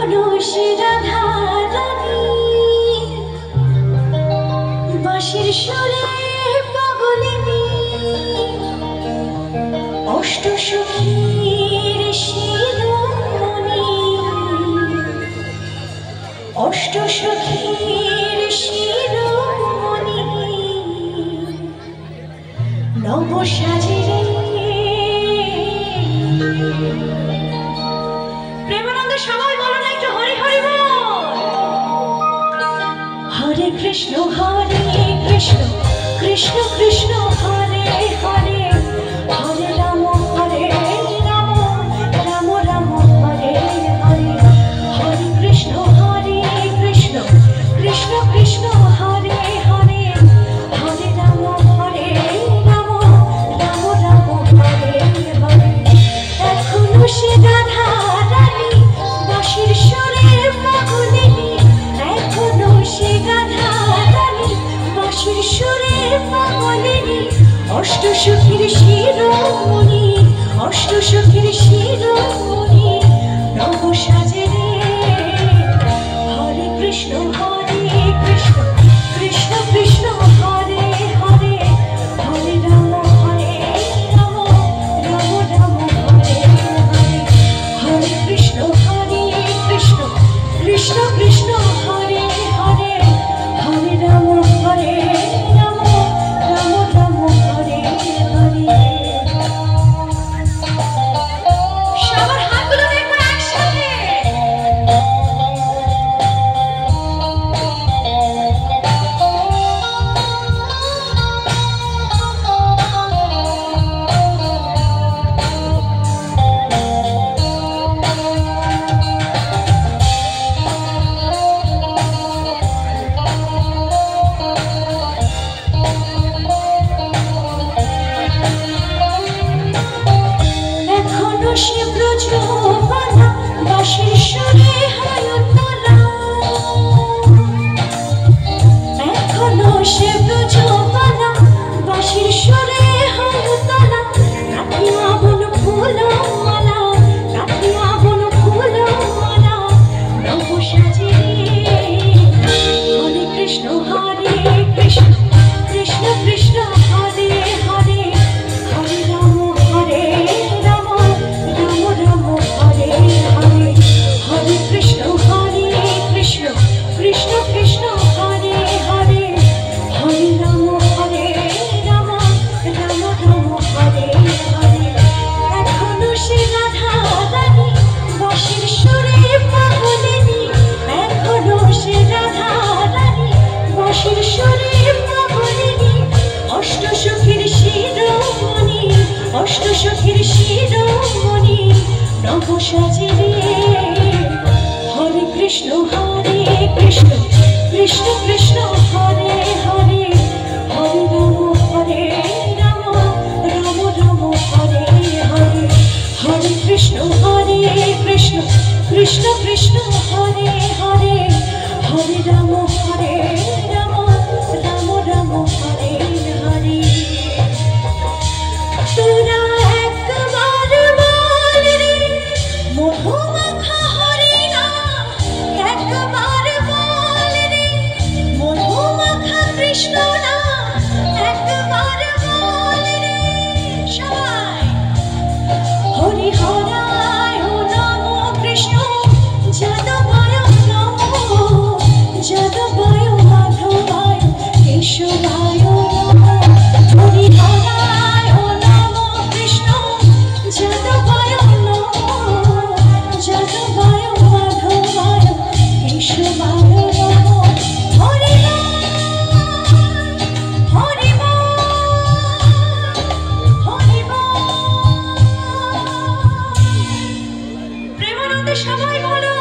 এখনো সে রাধা রানী বাঁশির সুরে পাগলিনী অষ্ট সখীর শিরোমণি অষ্ট সখীর শিরোমণি নব সাজিরে প্রেমানন্দে সবাই বলো না একটু হরি হরি বল। হরে কৃষ্ণ কৃষ্ণ কৃষ্ণ হরে হরে হরে রাম রাম রাম হরে হরে হরে কৃষ্ণ কৃষ্ণ কৃষ্ণ হরে হরে হরে রাম রাম রাম হরে হরে এখনো সে রাধা রানী বাঁশির সুরে পাগলিনী এখনো সে রাধা রানী বাঁশির সুরে পাগলিনী অষ্ট সখীর শিরোমণি অষ্ট সখীর শিরোমণি নব সাজে রে হরে কৃষ্ণ কৃষ্ণ কৃষ্ণ হরে হরে হরে রাম রাম রাম হরে হরে হরে কৃষ্ণ কৃষ্ণ কৃষ্ণ হরে হরে হরে রাম রাম রাম হরে হরে। সবার হাতগুলো দেখো একসাথে। এখনো সে ব্রজবালা বাঁশির সুরে হয়তলা এখনো সে ব্রজবালা বাঁশির সুরে হয়তলা রাখিয়া বন ফুল মালা রাখিয়া বন ফুল মালা নব সাজে হরে কৃষ্ণ কৃষ্ণ কৃষ্ণ হরে হরে হরে রাম রাম রাম হরে হরে হরে কৃষ্ণ কৃষ্ণ কৃষ্ণ হরে হরে হরে রাম রাম রাম হরে হরে এখনো সে রাধা রানী বাঁশির সুরে পাগলিনী এখনো সে রাধা রানী বাঁশির সুরে পাগলিনী অষ্ট সখীর শিরোমণি অষ্ট সখীর শিরোমণি নব সাজে রে হরে কৃষ্ণ কৃষ্ণ কৃষ্ণ হরে হরে হরে রাম রাম রাম হরে হরে হরে কৃষ্ণ কৃষ্ণ হরে হরে হরে রাম রাম রাম হরে হরে। তোরা একবার বল রে মধুমাখা হরি নাম একবার বল রে মধুমাখা কৃষ্ণ নাম একবার বল রে সবাই হরি হরায় নম কৃষ্ণ যাদবায় নম যাদবায় মাধবায় কেশবায় নম হরি হরায় নম কৃষ্ণ যাদবায় নম যাদবায় মাধবায় কেশবায় নম হরি হরি হরি প্রেমানন্দে সবাই বলো